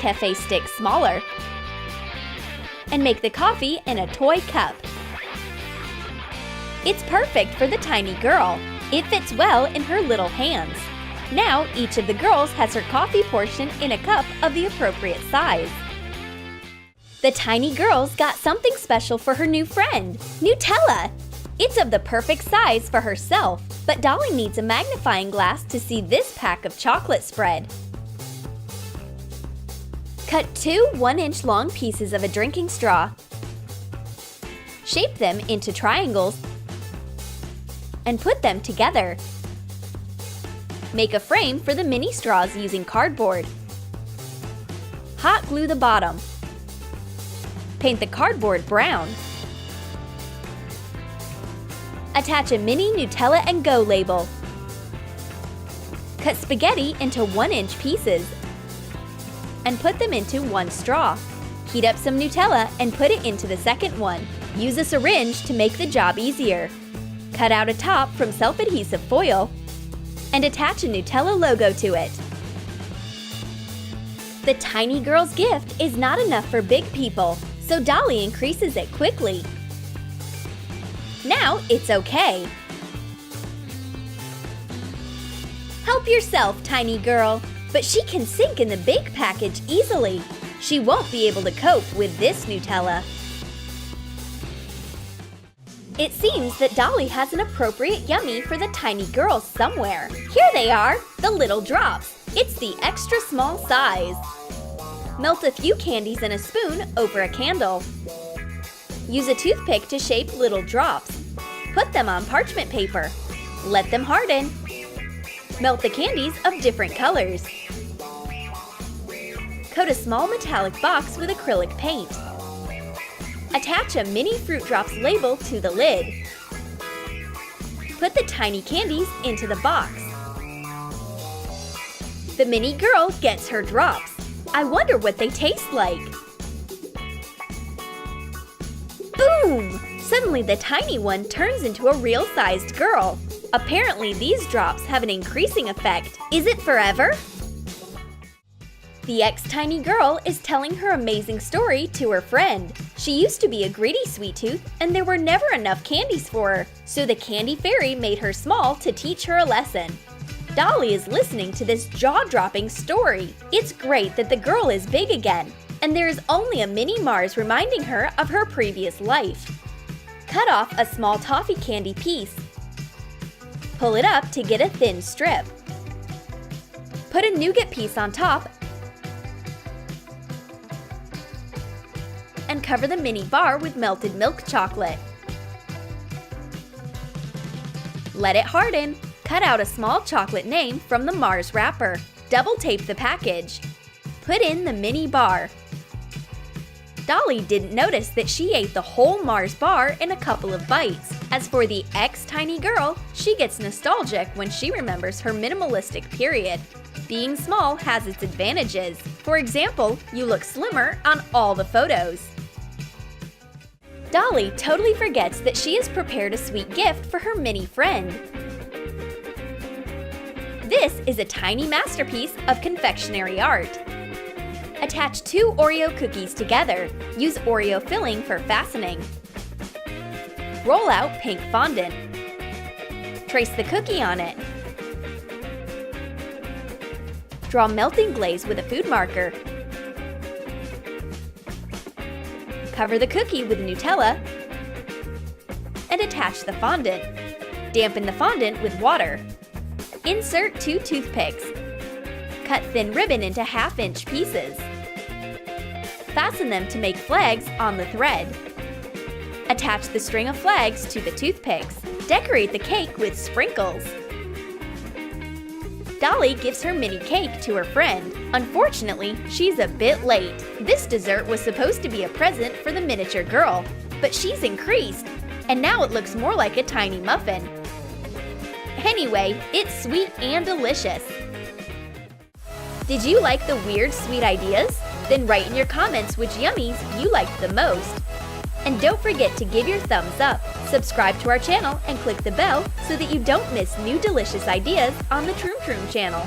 Nescafe stick smaller and make the coffee in a toy cup. It's perfect for the tiny girl. It fits well in her little hands. Now each of the girls has her coffee portion in a cup of the appropriate size. The tiny girl's got something special for her new friend, Nutella. It's of the perfect size for herself, but Dolly needs a magnifying glass to see this pack of chocolate spread. Cut 2 1-inch long pieces of a drinking straw. Shape them into triangles and put them together. Make a frame for the mini straws using cardboard. Hot glue the bottom. Paint the cardboard brown. Attach a mini Nutella and Go label. Cut spaghetti into 1-inch pieces and put them into one straw. Heat up some Nutella and put it into the second one. Use a syringe to make the job easier. Cut out a top from self-adhesive foil and attach a Nutella logo to it. The tiny girl's gift is not enough for big people, so Dolly increases it quickly. Now it's okay. Help yourself, tiny girl, but she can sink in the big package easily. She won't be able to cope with this Nutella. It seems that Dolly has an appropriate yummy for the tiny girl somewhere. Here they are, the little drops. It's the extra small size. Melt a few candies in a spoon over a candle. Use a toothpick to shape little drops. Put them on parchment paper. Let them harden. Melt the candies of different colors. Coat a small metallic box with acrylic paint. Attach a mini Fruit Drops label to the lid. Put the tiny candies into the box. The mini girl gets her drops. I wonder what they taste like. Boom! Suddenly the tiny one turns into a real-sized girl. Apparently these drops have an increasing effect. Is it forever? The ex-tiny girl is telling her amazing story to her friend. She used to be a greedy sweet tooth and there were never enough candies for her, so the candy fairy made her small to teach her a lesson. Dolly is listening to this jaw-dropping story. It's great that the girl is big again, and there is only a mini Mars reminding her of her previous life. Cut off a small toffee candy piece. Pull it up to get a thin strip. Put a nougat piece on top and cover the mini bar with melted milk chocolate. Let it harden. Cut out a small chocolate name from the Mars wrapper. Double tape the package. Put in the mini bar. Dolly didn't notice that she ate the whole Mars bar in a couple of bites. As for the ex-tiny girl, she gets nostalgic when she remembers her minimalistic period. Being small has its advantages. For example, you look slimmer on all the photos. Dolly totally forgets that she has prepared a sweet gift for her mini friend. This is a tiny masterpiece of confectionery art. Attach 2 Oreo cookies together. Use Oreo filling for fastening. Roll out pink fondant. Trace the cookie on it. Draw melting glaze with a food marker. Cover the cookie with Nutella and attach the fondant. Dampen the fondant with water. Insert 2 toothpicks. Cut thin ribbon into 1/2-inch pieces. Fasten them to make flags on the thread. Attach the string of flags to the toothpicks. Decorate the cake with sprinkles. Dolly gives her mini cake to her friend. Unfortunately, she's a bit late. This dessert was supposed to be a present for the miniature girl, but she's increased, and now it looks more like a tiny muffin. Anyway, it's sweet and delicious. Did you like the weird sweet ideas? Then write in your comments which yummies you liked the most. And don't forget to give your thumbs up, subscribe to our channel, and click the bell so that you don't miss new delicious ideas on the Troom Troom channel.